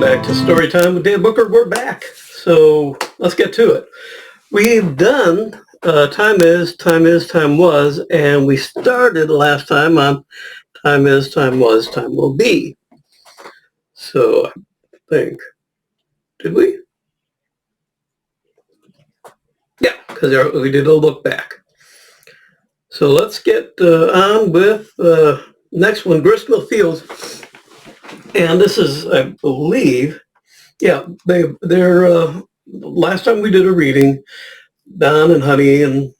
Welcome back to Storytime with Dan Booker. We're back, so let's get to it. We've done Time Was, and we started last time on Time Is, Time Was, Time Will Be. So I think, did we? Yeah, because we did a look back. So let's get on with the next one, Gristmill Fields. And this is, I believe, they're last time we did a reading, Don and Honey and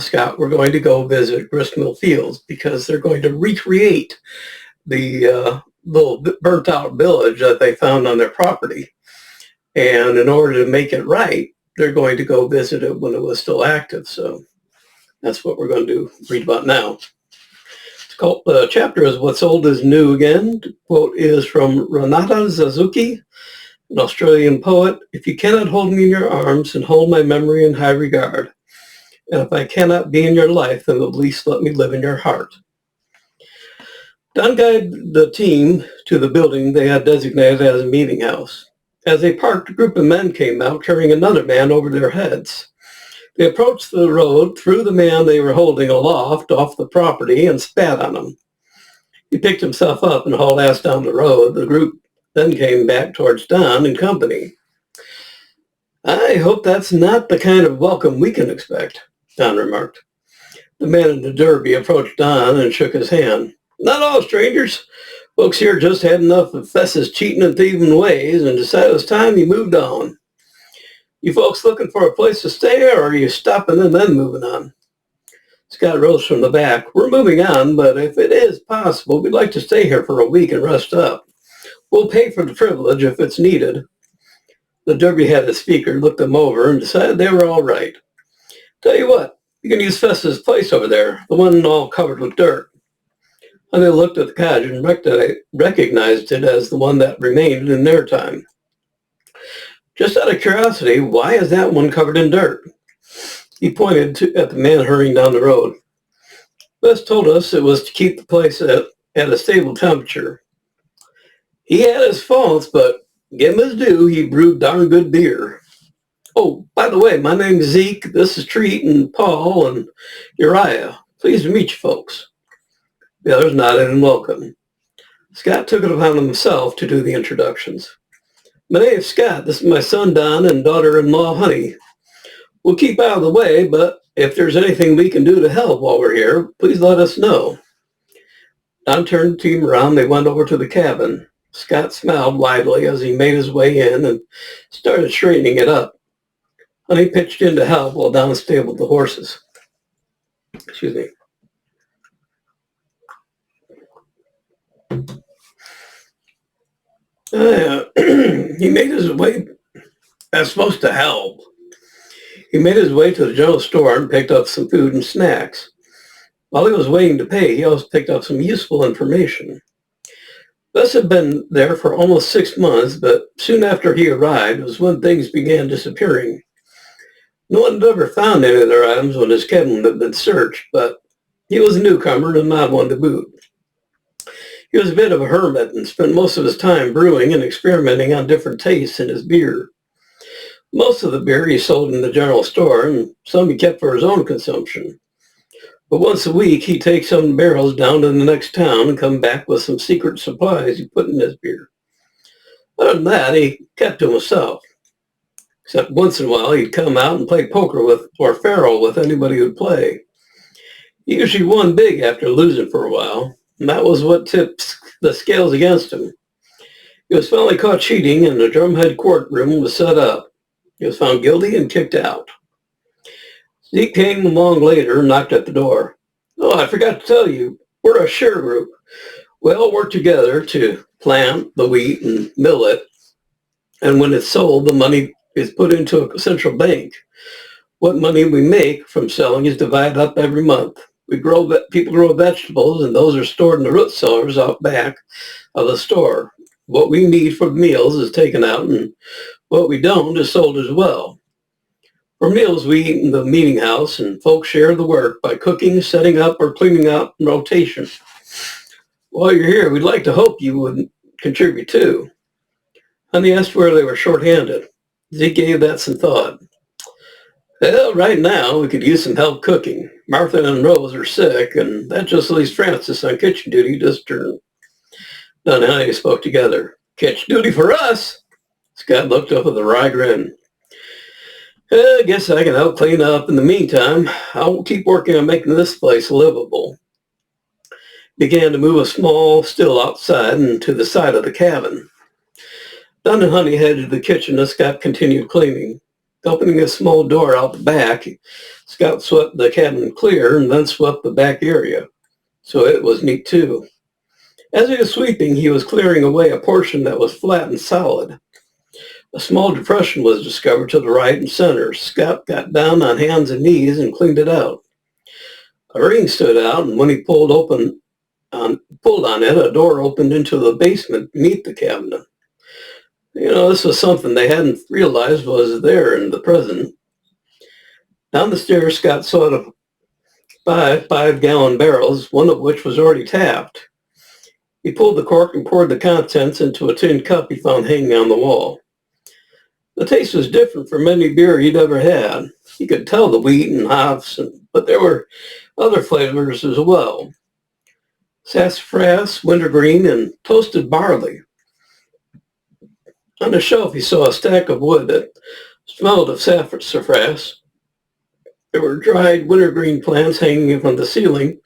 Scott were going to go visit Gristmill Fields because they're going to recreate the little burnt out village that they found on their property. And in order to make it right, they're going to go visit it when it was still active. So that's what we're going to read about now. It's called, the chapter is What's Old is New Again. The quote is from Renata Suzuki, an Australian poet. If you cannot hold me in your arms and hold my memory in high regard, and if I cannot be in your life, then at least let me live in your heart. Don guided the team to the building they had designated as a meeting house. As they parked, a group of men came out carrying another man over their heads. They approached the road, threw the man they were holding aloft off the property, and spat on him. He picked himself up and hauled ass down the road. The group then came back towards Don and company. I hope that's not the kind of welcome we can expect, Don remarked. The man in the derby approached Don and shook his hand. Not all strangers. Folks here just had enough of Fess's cheating and thieving ways and decided it was time you moved on. You folks looking for a place to stay, or are you stopping and then moving on? Scott rose from the back. We're moving on, but if it is possible, we'd like to stay here for a week and rest up. We'll pay for the privilege if it's needed. The derby-headed speaker looked them over and decided they were all right. Tell you what, you can use Fess's place over there, the one all covered with dirt. And they looked at the cottage and recognized it as the one that remained in their time. Just out of curiosity, why is that one covered in dirt? He pointed at the man hurrying down the road. Fess told us it was to keep the place at a stable temperature. He had his faults, but give him his due, he brewed darn good beer. Oh, by the way, my name's Zeke. This is Treat and Paul and Uriah. Pleased to meet you folks. The others nodded in welcome. Scott took it upon himself to do the introductions. My name's Scott. This is my son, Don, and daughter-in-law, Honey. We'll keep out of the way, but if there's anything we can do to help while we're here, please let us know. Don turned the team around. They went over to the cabin. Scott smiled widely as he made his way in and started straightening it up. Honey pitched in to help while Don stabled the horses. Excuse me. He made his way, that's supposed to help. He made his way to the general store and picked up some food and snacks. While he was waiting to pay, he also picked up some useful information. Gus had been there for almost 6 months, but soon after he arrived was when things began disappearing. No one had ever found any of their items when his cabin had been searched, but he was a newcomer and not one to boot. He was a bit of a hermit and spent most of his time brewing and experimenting on different tastes in his beer. Most of the beer he sold in the general store, and some he kept for his own consumption. But once a week, he'd take some barrels down to the next town and come back with some secret supplies he put in his beer. Other than that, he kept to himself. Except once in a while, he'd come out and play poker with or faro with anybody who'd play. He usually won big after losing for a while, and that was what tipped the scales against him. He was finally caught cheating, and the drumhead courtroom was set up. He was found guilty and kicked out. Zeke came along later and knocked at the door. Oh, I forgot to tell you, we're a share group. We all work together to plant the wheat and mill it, and when it's sold, the money is put into a central bank. What money we make from selling is divided up every month. People grow vegetables, and those are stored in the root cellars out back of the store. What we need for meals is taken out, and what we don't is sold as well. For meals, we eat in the meeting house, and folks share the work by cooking, setting up, or cleaning out in rotation. While you're here, we'd like to hope you would contribute too. Honey asked where they were short-handed. Zeke gave that some thought. Well, right now we could use some help cooking. Martha and Rose are sick, and that just leaves Francis on kitchen duty this turn. Don and Honey spoke together. Kitchen duty for us? Scott looked up with a wry grin. I guess I can help clean up. In the meantime, I'll keep working on making this place livable. Began to move a small still outside and to the side of the cabin. Don and Honey headed to the kitchen as Scott continued cleaning. Opening a small door out the back, Scott swept the cabin clear and then swept the back area. So it was neat too. As he was sweeping, he was clearing away a portion that was flat and solid. A small depression was discovered to the right and center. Scott got down on hands and knees and cleaned it out. A ring stood out, and when he pulled on it, a door opened into the basement beneath the cabinet. This was something they hadn't realized was there in the present. Down the stairs, Scott saw the five-gallon barrels, one of which was already tapped. He pulled the cork and poured the contents into a tin cup he found hanging on the wall. The taste was different from any beer he'd ever had. He could tell the wheat and hops, but there were other flavors as well. Sassafras, wintergreen, and toasted barley. On the shelf, he saw a stack of wood that smelled of sassafras. There were dried wintergreen plants hanging from the ceiling,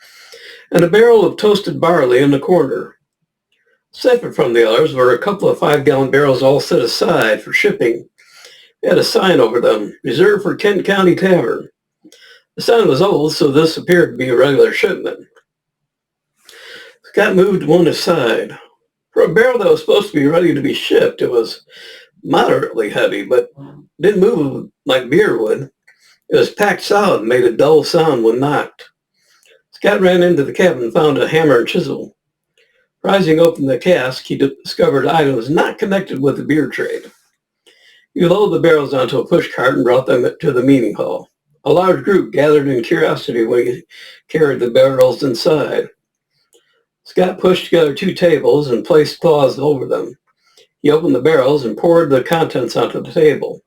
and a barrel of toasted barley in the corner. Separate from the others were a couple of 5-gallon barrels all set aside for shipping. They had a sign over them, reserved for Kent County Tavern. The sign was old, so this appeared to be a regular shipment. Scott moved one aside. For a barrel that was supposed to be ready to be shipped, it was moderately heavy, but didn't move like beer would. It was packed solid and made a dull sound when knocked. Scott ran into the cabin and found a hammer and chisel. Prizing open the cask, he discovered items not connected with the beer trade. He loaded the barrels onto a pushcart and brought them to the meeting hall. A large group gathered in curiosity when he carried the barrels inside. Scott pushed together 2 tables and placed cloths over them. He opened the barrels and poured the contents onto the table.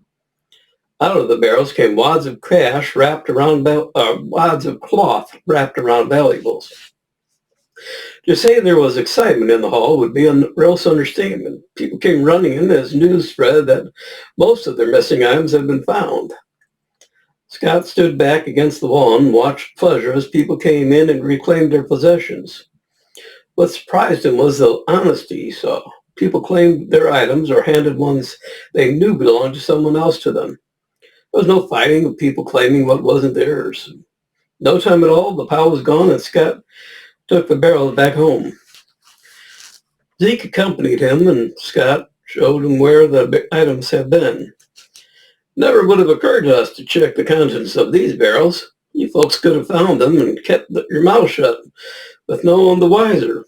Out of the barrels came wads of cloth wrapped around valuables. To say there was excitement in the hall would be a gross understatement. People came running in as news spread that most of their missing items had been found. Scott stood back against the wall and watched pleasure as people came in and reclaimed their possessions. What surprised him was the honesty he saw. People claimed their items or handed ones they knew belonged to someone else to them. There was no fighting of people claiming what wasn't theirs. No time at all, the pile was gone, and Scott took the barrels back home. Zeke accompanied him, and Scott showed him where the items had been. Never would have occurred to us to check the contents of these barrels. You folks could have found them and kept your mouth shut, with no one the wiser.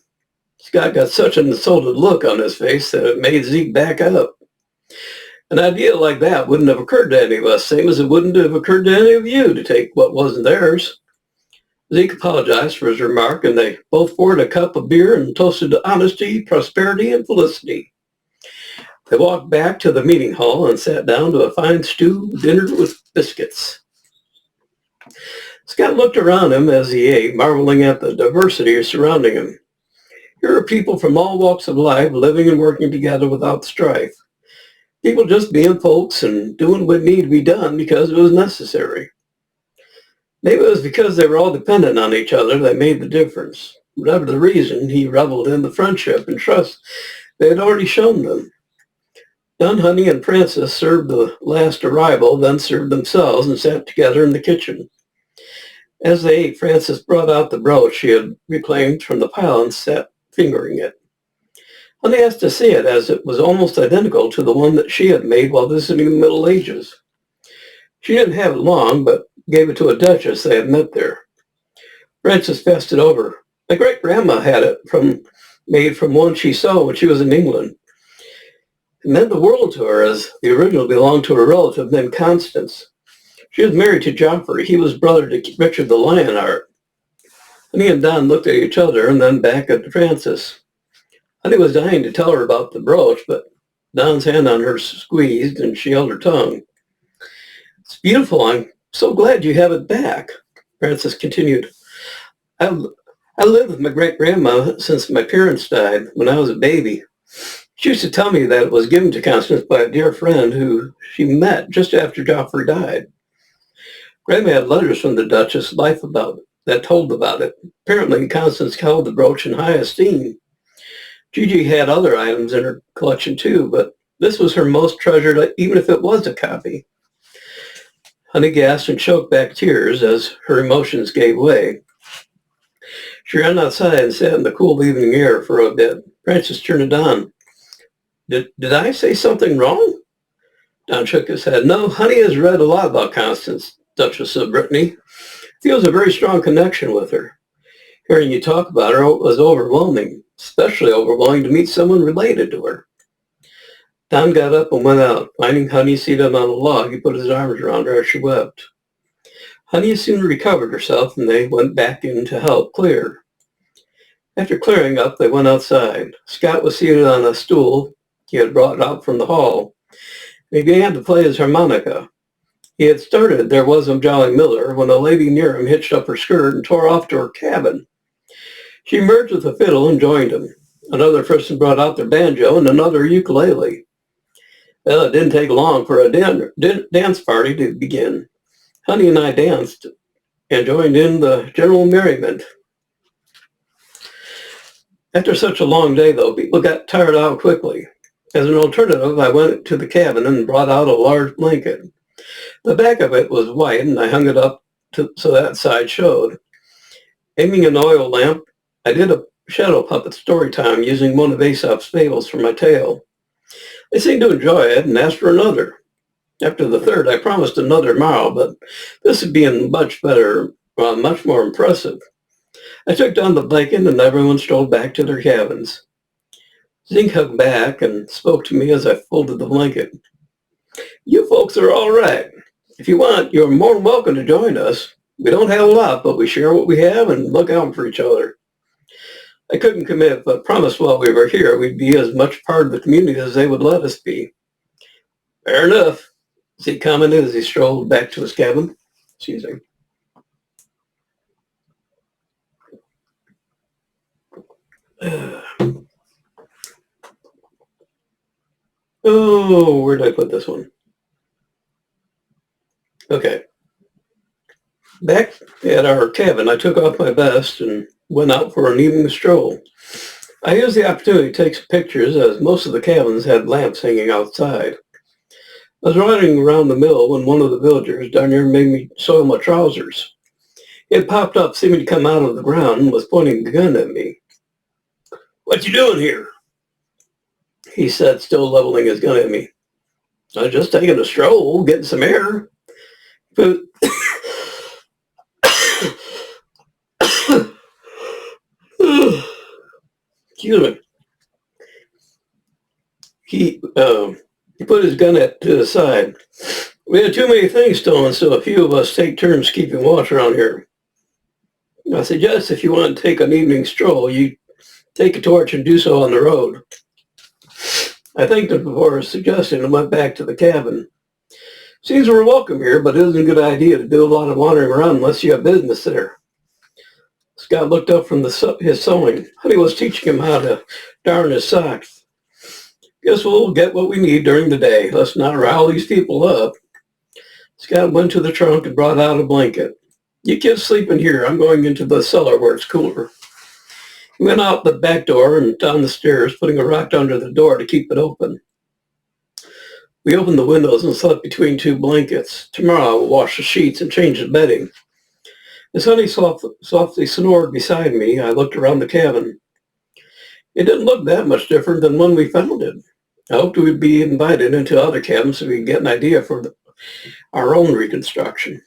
Scott got such an insulted look on his face that it made Zeke back up. An idea like that wouldn't have occurred to any of us, same as it wouldn't have occurred to any of you to take what wasn't theirs. Zeke apologized for his remark, and they both poured a cup of beer and toasted to honesty, prosperity, and felicity. They walked back to the meeting hall and sat down to a fine stew dinner with biscuits. Scott looked around him as he ate, marveling at the diversity surrounding him. Here are people from all walks of life living and working together without strife. People just being folks and doing what needed to be done because it was necessary. Maybe it was because they were all dependent on each other that made the difference. Whatever the reason, he reveled in the friendship and trust they had already shown them. Don, Honey, and Francis served the last arrival, then served themselves and sat together in the kitchen. As they ate, Francis brought out the brooch she had reclaimed from the pile and sat fingering it. Honey asked to see it, as it was almost identical to the one that she had made while visiting the Middle Ages. She didn't have it long, but gave it to a duchess they had met there. Francis passed it over. My great-grandma had it made from one she saw when she was in England. It meant the world to her, as the original belonged to a relative named Constance. She was married to Joffrey. He was brother to Richard the Lionheart. Honey and Don looked at each other and then back at Francis. Honey was dying to tell her about the brooch, but Don's hand on her squeezed, and she held her tongue. It's beautiful. I'm so glad you have it back, Frances continued. I, I lived with my great-grandma since my parents died when I was a baby. She used to tell me that it was given to Constance by a dear friend who she met just after Joffrey died. Grandma had letters from the Duchess life about it, that told about it. Apparently, Constance held the brooch in high esteem. Gigi had other items in her collection too, but this was her most treasured, even if it was a copy. Honey gasped and choked back tears as her emotions gave way. She ran outside and sat in the cool evening air for a bit. Frances turned to Don. Did I say something wrong? Don shook his head. No, Honey has read a lot about Constance, Duchess of Brittany. Feels a very strong connection with her. Hearing you talk about her was overwhelming, especially overwhelming to meet someone related to her. Don got up and went out. Finding Honey seated on a log, he put his arms around her as she wept. Honey soon recovered herself, and they went back in to help clear. After clearing up, they went outside. Scott was seated on a stool he had brought out from the hall. He began to play his harmonica. He had started There Was a Jolly Miller when a lady near him hitched up her skirt and tore off to her cabin. She emerged with a fiddle and joined him. Another person brought out their banjo and another ukulele. Well, it didn't take long for a dance party to begin. Honey and I danced and joined in the general merriment. After such a long day, though, people got tired out quickly. As an alternative, I went to the cabin and brought out a large blanket. The back of it was white, and I hung it up so that side showed. Aiming an oil lamp, I did a shadow puppet story time using one of Aesop's fables for my tale. They seemed to enjoy it and asked for another. After the third, I promised another tomorrow, but this would be much better, much more impressive. I took down the blanket and everyone strolled back to their cabins. Zink hugged back and spoke to me as I folded the blanket. You folks are all right. If you want, you're more than welcome to join us. We don't have a lot, but we share what we have and look out for each other. I couldn't commit, but promised while we were here we'd be as much part of the community as they would let us be. Fair enough, Zeke commented as he strolled back to his cabin. Excuse me. Oh, where did I put this one? Okay. Back at our cabin, I took off my vest and went out for an evening stroll. I used the opportunity to take some pictures as most of the cabins had lamps hanging outside. I was riding around the mill when one of the villagers down there made me soil my trousers. He had popped up, seeming to come out of the ground, and was pointing a gun at me. What you doing here? He said, still leveling his gun at me. I was just taking a stroll, getting some air. But excuse me. He put his gun to the side. We had too many things stolen, so a few of us take turns keeping watch around here. I suggest if you want to take an evening stroll, you take a torch and do so on the road. I thanked him for his suggestion and went back to the cabin. Seems we're welcome here, but it isn't a good idea to do a lot of wandering around unless you have business there. Scott looked up from his sewing. Honey was teaching him how to darn his socks. Guess we'll get what we need during the day. Let's not rile these people up. Scott went to the trunk and brought out a blanket. You kids sleep in here. I'm going into the cellar where it's cooler. He went out the back door and down the stairs, putting a rock under the door to keep it open. We opened the windows and slept between two blankets. Tomorrow I will wash the sheets and change the bedding. As Honey softly snored beside me, I looked around the cabin. It didn't look that much different than when we found it. I hoped we'd be invited into other cabins so we could get an idea for our own reconstruction.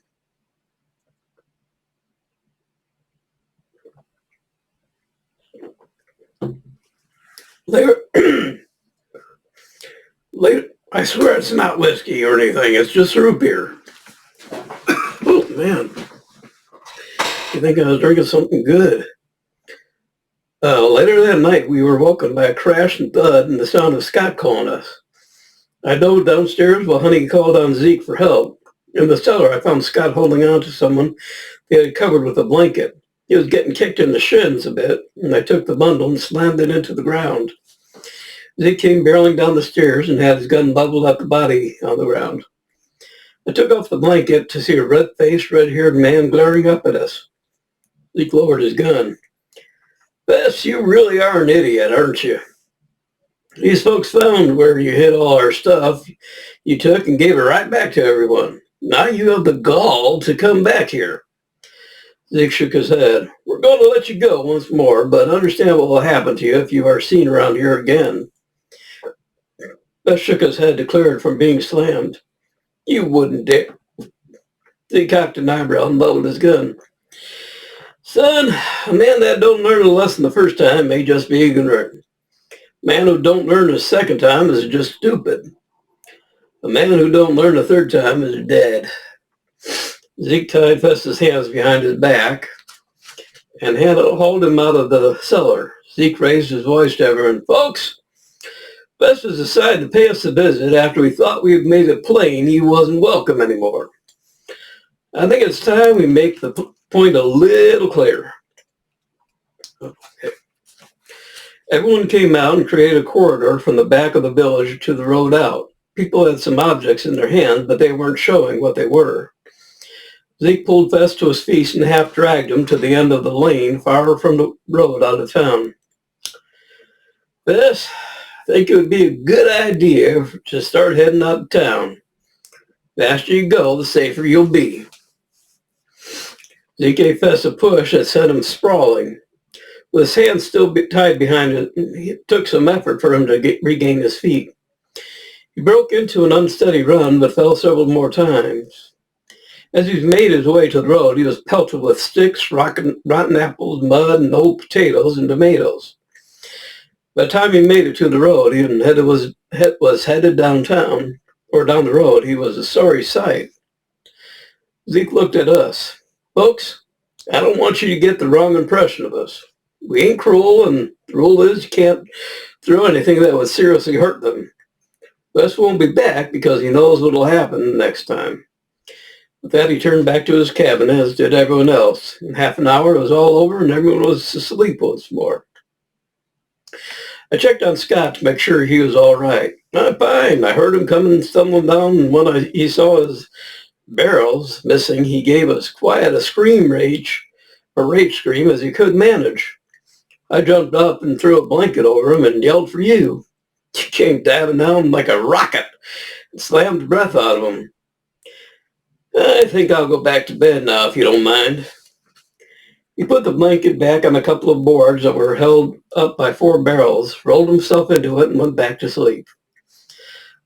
Later, I swear it's not whiskey or anything. It's just root beer. Oh, man. You think I was drinking something good? Later that night, we were woken by a crash and thud and the sound of Scott calling us. I dove downstairs while Honey called on Zeke for help. In the cellar, I found Scott holding on to someone they had covered with a blanket. He was getting kicked in the shins a bit, and I took the bundle and slammed it into the ground. Zeke came barreling down the stairs and had his gun leveled at the body on the ground. I took off the blanket to see a red-faced, red-haired man glaring up at us. Zeke lowered his gun. Bess, you really are an idiot, aren't you? These folks found where you hid all our stuff you took and gave it right back to everyone. Now you have the gall to come back here. Zeke shook his head. We're going to let you go once more, but understand what will happen to you if you are seen around here again. Bess shook his head to clear it from being slammed. You wouldn't dare. Zeke cocked an eyebrow and leveled his gun. Son, a man that don't learn a lesson the first time may just be ignorant. A man who don't learn the second time is just stupid. A man who don't learn the third time is dead. Zeke tied Festus' hands behind his back and hauled him out of the cellar. Zeke raised his voice to everyone. Folks, Festus decided to pay us a visit after we thought we had made it plain he wasn't welcome anymore. I think it's time we make the point a little clearer. Okay. Everyone came out and created a corridor from the back of the village to the road out. People had some objects in their hands, but they weren't showing what they were. Zeke pulled Fest to his feet and half dragged him to the end of the lane, far from the road out of town. Fest, I think it would be a good idea to start heading out of town. The faster you go, the safer you'll be. Zeke gave Fest a push that sent him sprawling. With his hands still tied behind it, it took some effort for him to regain his feet. He broke into an unsteady run, but fell several more times. As he made his way to the road, he was pelted with sticks, rotten apples, mud, and old potatoes and tomatoes. By the time he made it to the road, and was headed downtown, or down the road, he was a sorry sight. Zeke looked at us. Folks, I don't want you to get the wrong impression of us. We ain't cruel, and the rule is you can't throw anything that would seriously hurt them. Wes won't be back because he knows what will happen next time. With that, he turned back to his cabin, as did everyone else. In half an hour, it was all over, and everyone was asleep once more. I checked on Scott to make sure he was all right. Fine. I heard him coming stumbling down, and when he saw his barrels missing, he gave us quite a rage scream as he could manage. I jumped up and threw a blanket over him and yelled for you. He came diving down like a rocket and slammed the breath out of him. I think I'll go back to bed now, if you don't mind. He put the blanket back on a couple of boards that were held up by 4 barrels, rolled himself into it, and went back to sleep.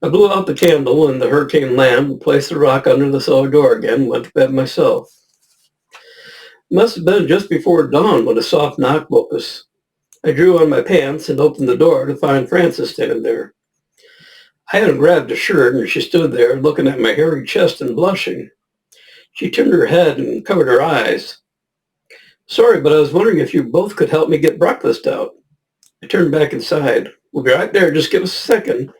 I blew out the candle and the hurricane lamp, placed the rock under the cellar door again, and went to bed myself. It must have been just before dawn when a soft knock woke us. I drew on my pants and opened the door to find Frances standing there. I hadn't grabbed a shirt, and she stood there looking at my hairy chest and blushing. She turned her head and covered her eyes. Sorry, but I was wondering if you both could help me get breakfast out. I turned back inside. We'll be right there. Just give us a second.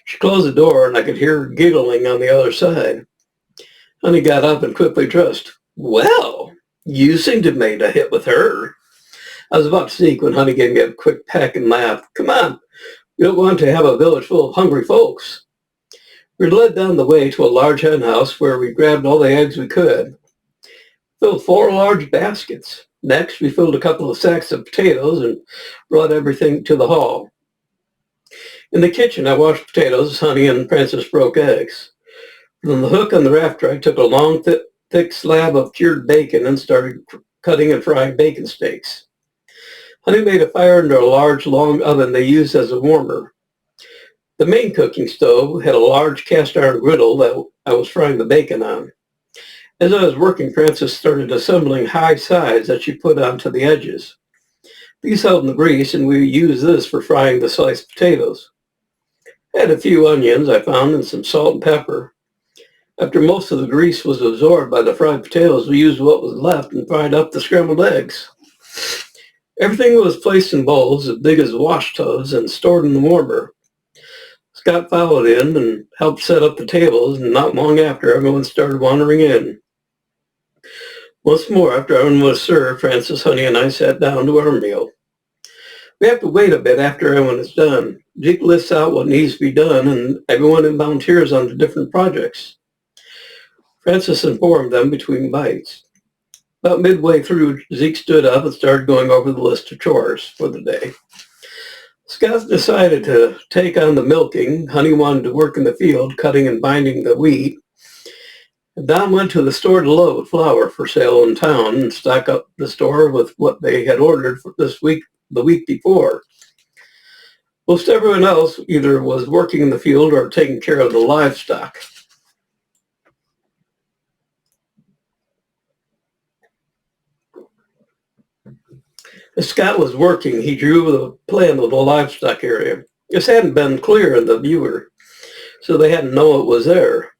She closed the door, and I could hear her giggling on the other side. Honey got up and quickly dressed. Well, you seem to have made a hit with her. I was about to speak when Honey gave me a quick peck and laughed. Come on. We don't want to have a village full of hungry folks. We were led down the way to a large hen house where we grabbed all the eggs we could. Filled 4 large baskets. Next, we filled a couple of sacks of potatoes and brought everything to the hall. In the kitchen, I washed potatoes, Honey and Frances broke eggs. From the hook on the rafter, I took a long, thick slab of cured bacon and started cutting and frying bacon steaks. Honey made a fire under a large, long oven they used as a warmer. The main cooking stove had a large cast-iron griddle that I was frying the bacon on. As I was working, Frances started assembling high sides that she put onto the edges. These held in the grease, and we used this for frying the sliced potatoes. I had a few onions I found and some salt and pepper. After most of the grease was absorbed by the fried potatoes, we used what was left and fried up the scrambled eggs. Everything was placed in bowls as big as wash tubs and stored in the warmer. Scott followed in and helped set up the tables, and not long after, everyone started wandering in. Once more, after everyone was served, Francis, Honey, and I sat down to our meal. We have to wait a bit after everyone is done. Zeke lists out what needs to be done, and everyone volunteers on the different projects. Francis informed them between bites. About midway through, Zeke stood up and started going over the list of chores for the day. Scott decided to take on the milking. Honey wanted to work in the field, cutting and binding the wheat. Don went to the store to load flour for sale in town and stock up the store with what they had ordered for this week, the week before. Most everyone else either was working in the field or taking care of the livestock. As Scott was working, he drew the plan of the livestock area. This hadn't been clear in the viewer, so they hadn't known it was there.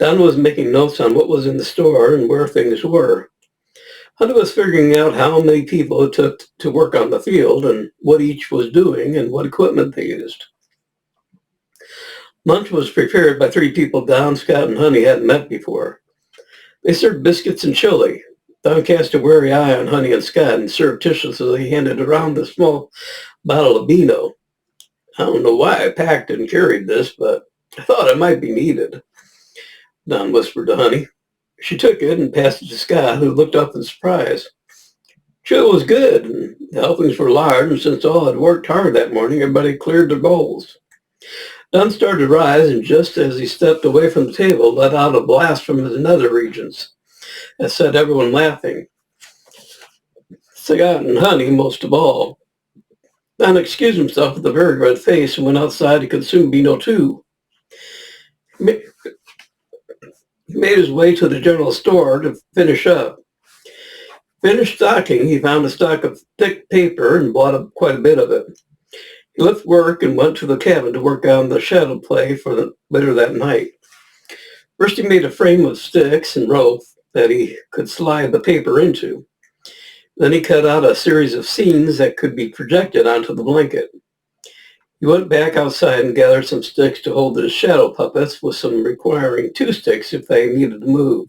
Don was making notes on what was in the store and where things were. Hunter was figuring out how many people it took to work on the field and what each was doing and what equipment they used. Lunch was prepared by 3 people Don, Scott, and Honey hadn't met before. They served biscuits and chili. Don cast a wary eye on Honey and Scott and surreptitiously handed around the small bottle of Beano. I don't know why I packed and carried this, but I thought it might be needed, Don whispered to Honey. She took it and passed it to Scott, who looked up in surprise. Chili was good, and the helpings were large, and since all had worked hard that morning, everybody cleared their bowls. Don started to rise, and just as he stepped away from the table, let out a blast from his nether regions that set everyone laughing. Scott and Honey most of all. Don excused himself with a very red face and went outside to consume Beano too. He made his way to the general store to finish up. Finished stocking, he found a stock of thick paper and bought up quite a bit of it. He left work and went to the cabin to work on the shadow play for later that night. First, he made a frame of sticks and rope that he could slide the paper into. Then he cut out a series of scenes that could be projected onto the blanket. He went back outside and gathered some sticks to hold his shadow puppets, with some requiring 2 sticks if they needed to move.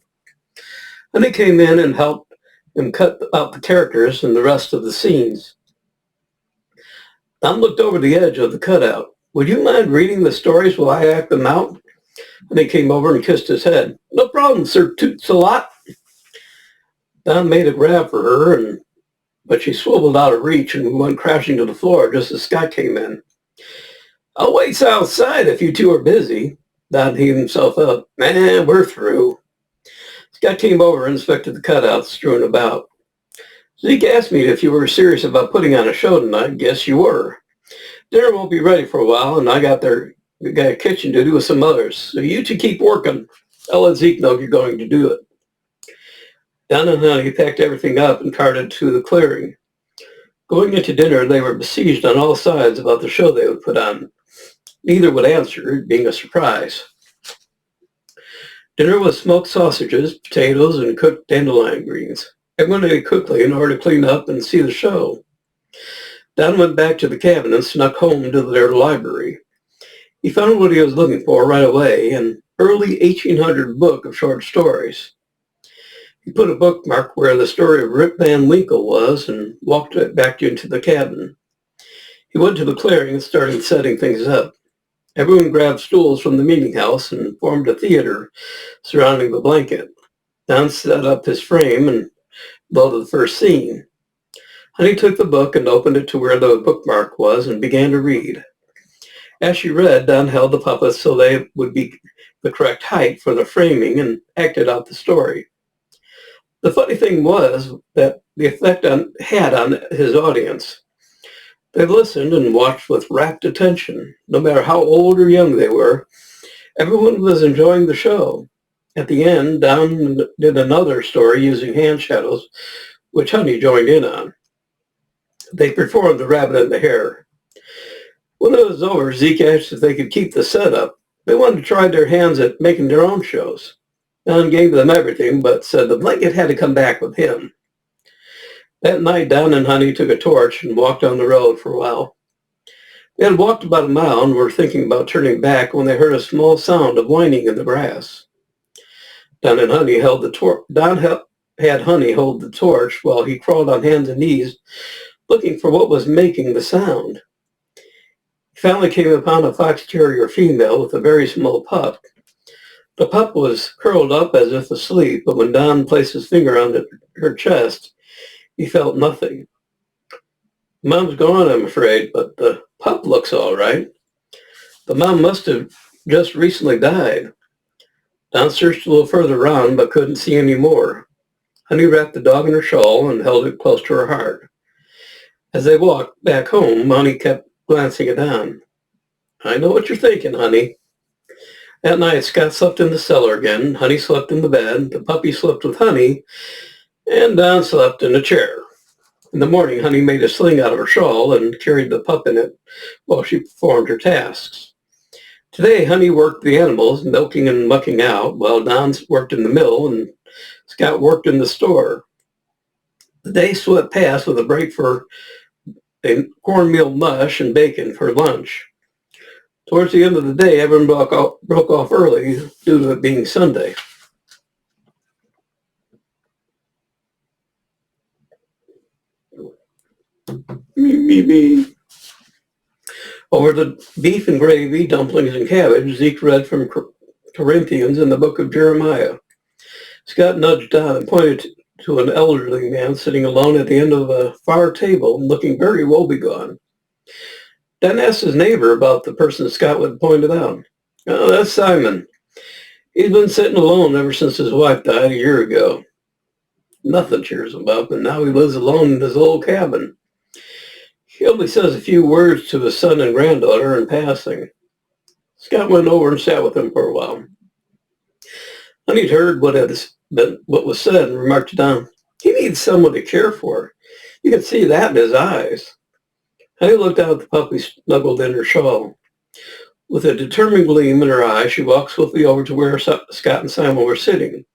Then he came in and helped him cut out the characters and the rest of the scenes. Don looked over the edge of the cutout. Would you mind reading the stories while I act them out? And he came over and kissed his head. No problem, sir, toots a lot. Don made a grab for her, but she swiveled out of reach and went crashing to the floor just as Scott came in. I'll wait outside if you two are busy. Don heaved himself up. Man, we're through. Scott came over and inspected the cutouts strewn about. Zeke asked me if you were serious about putting on a show tonight. Guess you were. Dinner won't be ready for a while, and I got a kitchen to do with some others. So you two keep working. I'll let Zeke know you're going to do it. Don and Honey packed everything up and carted to the clearing. Going into dinner, they were besieged on all sides about the show they would put on. Neither would answer, it being a surprise. Dinner was smoked sausages, potatoes, and cooked dandelion greens. Everyone ate quickly in order to clean up and see the show. Don went back to the cabin and snuck home to their library. He found what he was looking for right away, an early 1800 book of short stories. He put a bookmark where the story of Rip Van Winkle was and walked back into the cabin. He went to the clearing and started setting things up. Everyone grabbed stools from the meeting house and formed a theater surrounding the blanket. Don set up his frame and loaded the first scene. Honey took the book and opened it to where the bookmark was and began to read. As she read, Don held the puppets so they would be the correct height for the framing and acted out the story. The funny thing was that the effect had on his audience. They listened and watched with rapt attention. No matter how old or young they were, everyone was enjoying the show. At the end, Don did another story using hand shadows, which Honey joined in on. They performed The Rabbit and the Hare. When it was over, Zeke asked if they could keep the setup. They wanted to try their hands at making their own shows. Don gave them everything, but said the blanket had to come back with him. That night, Don and Honey took a torch and walked on the road for a while. They had walked about a mile and were thinking about turning back when they heard a small sound of whining in the grass. Don and Honey held the torch. Had Honey hold the torch while he crawled on hands and knees, looking for what was making the sound. He finally came upon a fox terrier female with a very small pup. The pup was curled up as if asleep, but when Don placed his finger on her chest, he felt nothing. Mom's gone, I'm afraid, but the pup looks all right. The mom must have just recently died. Don searched a little further around, but couldn't see any more. Honey wrapped the dog in her shawl and held it close to her heart. As they walked back home, Honey kept glancing at Don. I know what you're thinking, Honey. That night, Scott slept in the cellar again. Honey slept in the bed. The puppy slept with Honey, and Don slept in a chair. In the morning, Honey made a sling out of her shawl and carried the pup in it while she performed her tasks. Today, Honey worked the animals, milking and mucking out, while Don worked in the mill and Scott worked in the store. The day swept past with a break for a cornmeal mush and bacon for lunch. Towards the end of the day, everyone broke off early due to it being Sunday. Me. Over the beef and gravy, dumplings and cabbage, Zeke read from Corinthians in the book of Jeremiah. Scott nudged Don and pointed to an elderly man sitting alone at the end of a far table, looking very woebegone. Don asked his neighbor about the person Scott had pointed out. Oh, that's Simon. He's been sitting alone ever since his wife died a year ago. Nothing cheers him up, and now he lives alone in his old cabin. He only says a few words to his son and granddaughter in passing. Scott went over and sat with him for a while. Honey'd heard what was said and remarked to Don, he needs someone to care for. You could see that in his eyes. Honey looked out at the puppy snuggled in her shawl. With a determined gleam in her eye, she walked swiftly over to where Scott and Simon were sitting.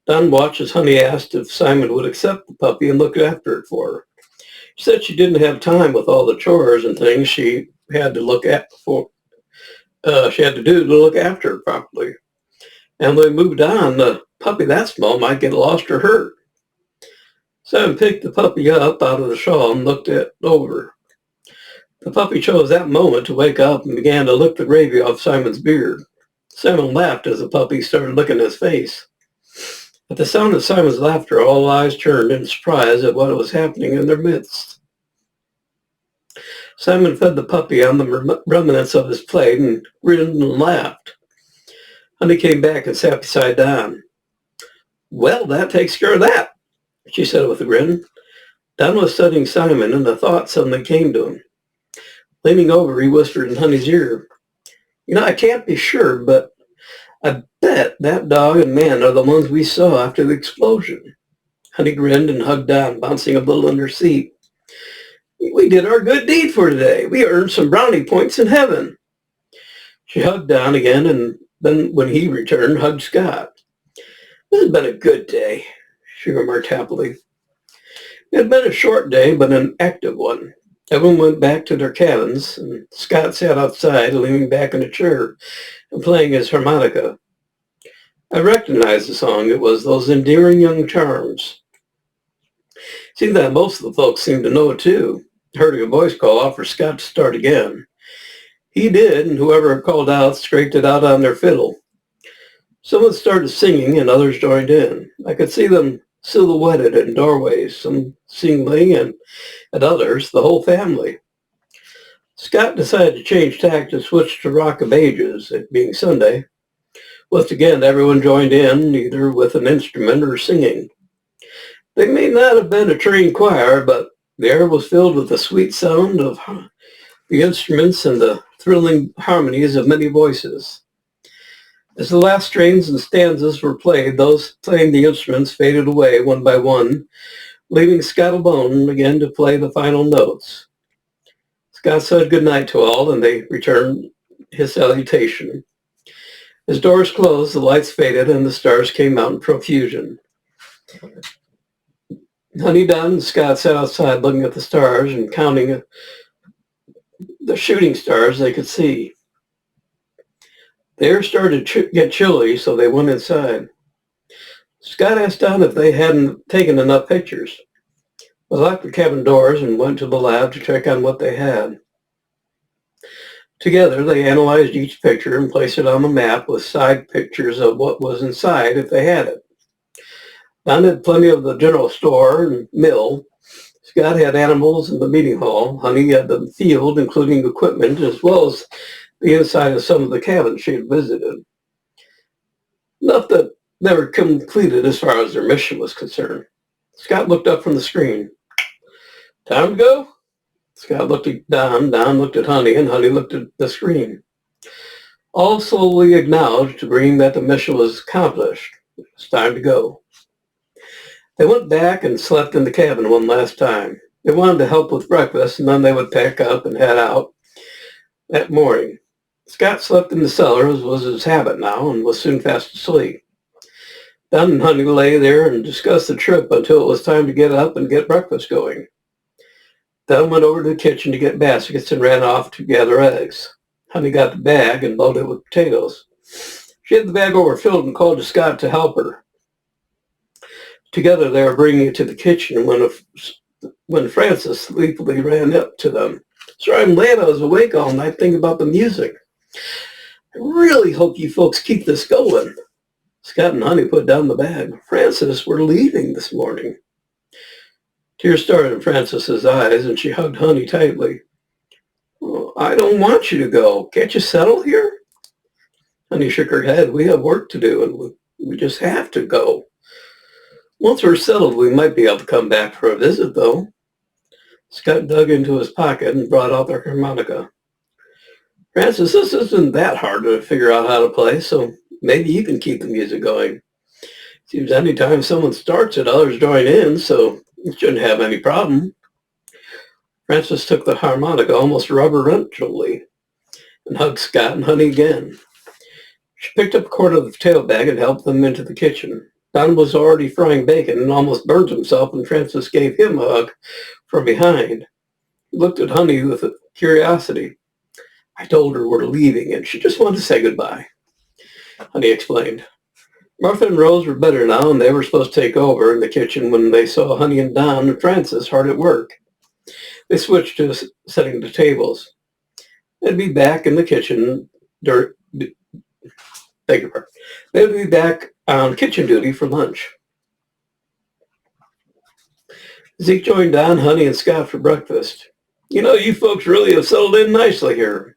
Don watched as Honey asked if Simon would accept the puppy and look after it for her. She said she didn't have time with all the chores and things she had to look at she had to do to look after it properly. And when they moved on, the puppy that small might get lost or hurt. Simon picked the puppy up out of the shawl and looked it over. The puppy chose that moment to wake up and began to lick the gravy off Simon's beard. Simon laughed as the puppy started licking his face. At the sound of Simon's laughter, all eyes turned in surprise at what was happening in their midst. Simon fed the puppy on the remnants of his plate and grinned and laughed. Honey came back and sat beside Don. Well, that takes care of that, she said with a grin. Don was studying Simon, and a thought suddenly came to him. Leaning over, he whispered in Honey's ear, I can't be sure, but I bet that dog and man are the ones we saw after the explosion. Honey grinned and hugged Don, bouncing a little in her seat. We did our good deed for today. We earned some brownie points in heaven. She hugged Don again, and then when he returned, hugged Scott. This has been a good day, she remarked happily. It had been a short day, but an active one. Everyone went back to their cabins, and Scott sat outside, leaning back in a chair and playing his harmonica. I recognized the song. It was Those Endearing Young Charms. Seemed that most of the folks seemed to know it too. Heard a voice call out for Scott to start again. He did, and whoever called out scraped it out on their fiddle. Someone started singing, and others joined in. I could see them silhouetted in doorways, some singling, and at others, the whole family. Scott decided to change tack and switch to Rock of Ages, it being Sunday. Once again, everyone joined in, either with an instrument or singing. They may not have been a trained choir, but the air was filled with the sweet sound of the instruments and the thrilling harmonies of many voices. As the last strains and stanzas were played, those playing the instruments faded away one by one, leaving Scott alone again to play the final notes. Scott said goodnight to all, and they returned his salutation. As doors closed, the lights faded, and the stars came out in profusion. Honey, Don, and Scott sat outside looking at the stars and counting the shooting stars they could see. The air started to get chilly, so they went inside. Scott asked Don if they hadn't taken enough pictures. They locked the cabin doors and went to the lab to check on what they had. Together, they analyzed each picture and placed it on the map with side pictures of what was inside if they had it. Don had plenty of the general store and mill. Scott had animals in the meeting hall. Honey had the field, including equipment, as well as the inside of some of the cabins she had visited. Enough that they were completed as far as their mission was concerned. Scott looked up from the screen. Time to go? Scott looked at Don looked at Honey, and Honey looked at the screen. All slowly acknowledged, agreeing that the mission was accomplished. It was time to go. They went back and slept in the cabin one last time. They wanted to help with breakfast, and then they would pack up and head out that morning. Scott slept in the cellar, as was his habit now, and was soon fast asleep. Don and Honey lay there and discussed the trip until it was time to get up and get breakfast going. Don went over to the kitchen to get baskets and ran off to gather eggs. Honey got the bag and loaded it with potatoes. She had the bag overfilled and called to Scott to help her. Together they were bringing it to the kitchen when Francis sleepily ran up to them. Sorry I'm late. I was awake all night thinking about the music. I really hope you folks keep this going. Scott and Honey put down the bag. Francis, we're leaving this morning. Tears started in Frances's eyes, and she hugged Honey tightly. Oh, I don't want you to go. Can't you settle here? Honey shook her head. We have work to do, and we just have to go. Once we're settled, we might be able to come back for a visit, though. Scott dug into his pocket and brought out the harmonica. Francis, this isn't that hard to figure out how to play, so maybe you can keep the music going. Seems anytime someone starts it, others join in, so you shouldn't have any problem. Francis took the harmonica almost reverentially and hugged Scott and Honey again. She picked up a quarter of the potato bag and helped them into the kitchen. Don was already frying bacon and almost burned himself when Francis gave him a hug from behind. He looked at Honey with curiosity. I told her we're leaving and she just wanted to say goodbye. Honey explained. Martha and Rose were better now, and they were supposed to take over in the kitchen when they saw Honey and Don and Francis hard at work. They switched to setting the tables. They'd be back in the kitchen They'd be back on kitchen duty for lunch. Zeke joined Don, Honey, and Scott for breakfast. You know, you folks really have settled in nicely here.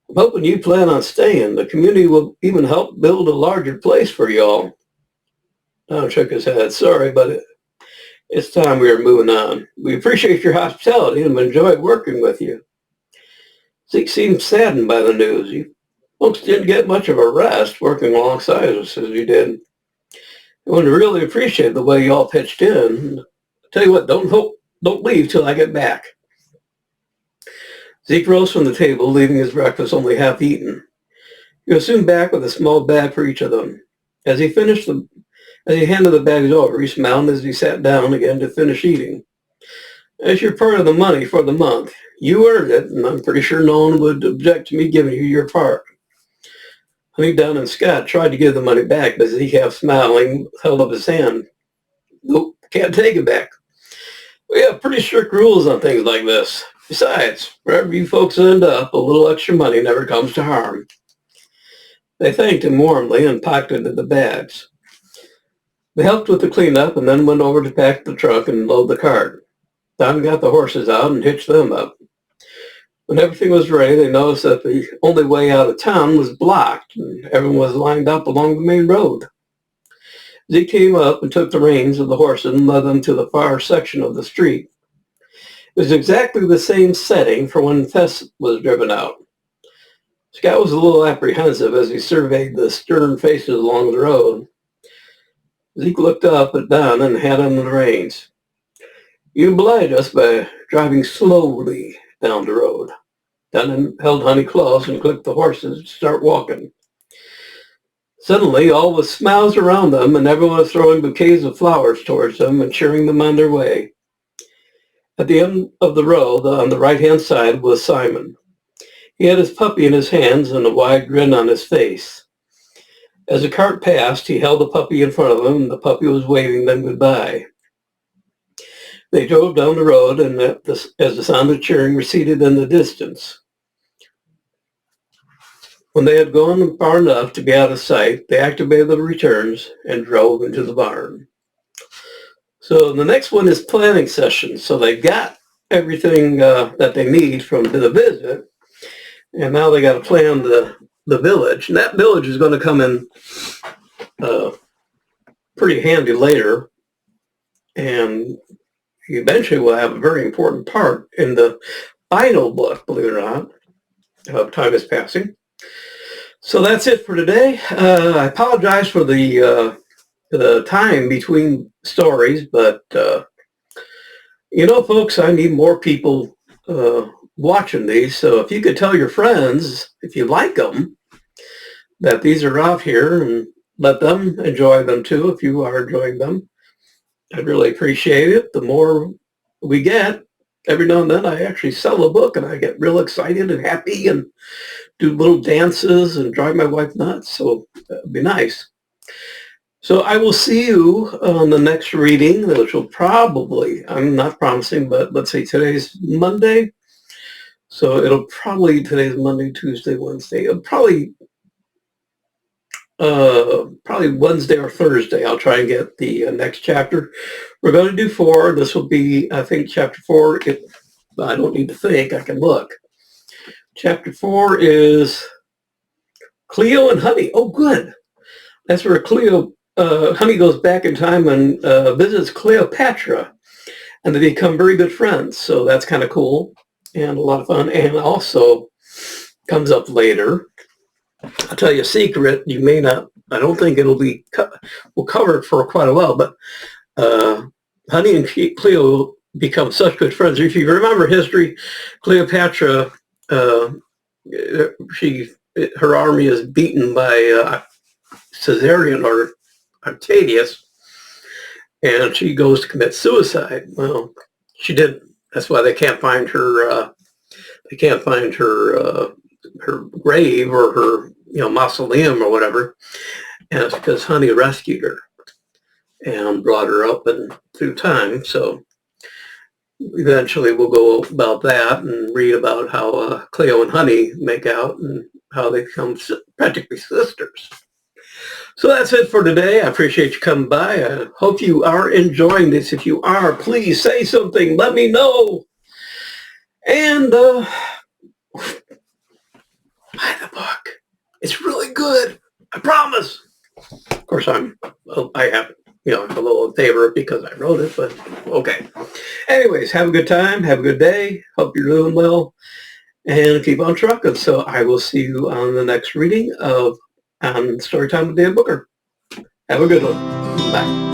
I'm hoping you plan on staying. The community will even help build a larger place for you all. Don shook his head. Sorry, but it's time we are moving on. We appreciate your hospitality and enjoyed working with you. Zeke seemed saddened by the news. You folks didn't get much of a rest working alongside us as you did. I want to really appreciate the way you all pitched in. Tell you what, don't leave till I get back. Zeke rose from the table, leaving his breakfast only half eaten. He was soon back with a small bag for each of them. As he handed the bags over, he smiled as he sat down again to finish eating. As you're part of the money for the month, you earned it, and I'm pretty sure no one would object to me giving you your part. Honey, Don, and Scott tried to give the money back, but Zeke, half smiling, held up his hand. Nope, can't take it back. We have pretty strict rules on things like this. Besides, wherever you folks end up, a little extra money never comes to harm. They thanked him warmly and pocketed the bags. They helped with the cleanup and then went over to pack the trunk and load the cart. Don got the horses out and hitched them up. When everything was ready, they noticed that the only way out of town was blocked and everyone was lined up along the main road. Zeke came up and took the reins of the horses and led them to the far section of the street. It was exactly the same setting for when Tess was driven out. Scott was a little apprehensive as he surveyed the stern faces along the road. Zeke looked up at Don and had on the reins. You oblige us by driving slowly down the road. Don held Honey close and clicked the horses to start walking. Suddenly, all was smiles around them, and everyone was throwing bouquets of flowers towards them and cheering them on their way. At the end of the row, on the right-hand side, was Simon. He had his puppy in his hands and a wide grin on his face. As the cart passed, he held the puppy in front of him, and the puppy was waving them goodbye. They drove down the road, and as the sound of cheering receded in the distance. When they had gone far enough to be out of sight, they activated the returns and drove into the barn. So the next one is planning session. So they got everything that they need from the visit, and now they got to plan the village. And that village is going to come in pretty handy later, and eventually will have a very important part in the final book, believe it or not. Time is passing. So that's it for today. I apologize for the time between stories, but folks, I need more people watching these. So if you could tell your friends, if you like them, that these are out here, and let them enjoy them too if you are enjoying them. I'd really appreciate it. The more we get, every now and then I actually sell a book and I get real excited and happy and do little dances and drive my wife nuts. So that'd be nice. So I will see you on the next reading, which will probably, I'm not promising, but let's say today's Monday. So it'll probably, today's Monday, Tuesday, Wednesday. It'll probably Wednesday or Thursday. I'll try and get the next chapter. We're going to do 4. This will be, I think, chapter 4. I don't need to think. I can look. Chapter 4 is Cleo and Honey. Oh, good. That's where Honey goes back in time and visits Cleopatra, and they become very good friends. So that's kind of cool and a lot of fun. And also comes up later. I'll tell you a secret. You may not, I don't think it'll be, we'll cover it for quite a while, but Honey and Cleo become such good friends. If you remember history, Cleopatra, her army is beaten by Caesarion or Octavius, and she goes to commit suicide. Well, she didn't. That's why they can't find her. They can't find her grave or her mausoleum or whatever, and it's because Honey rescued her and brought her up and through time. So eventually we'll go about that and read about how Cleo and Honey make out and how they become practically sisters. So that's it for today. I appreciate you coming by. I hope you are enjoying this. If you are, please say something. Let me know. And buy the book. It's really good. I promise. Of course, I have, a little in favor because I wrote it, but okay. Anyways, have a good time. Have a good day. Hope you're doing well. And keep on trucking. So I will see you on the next reading of Storytime with Dan Booker. Have a good one. Bye.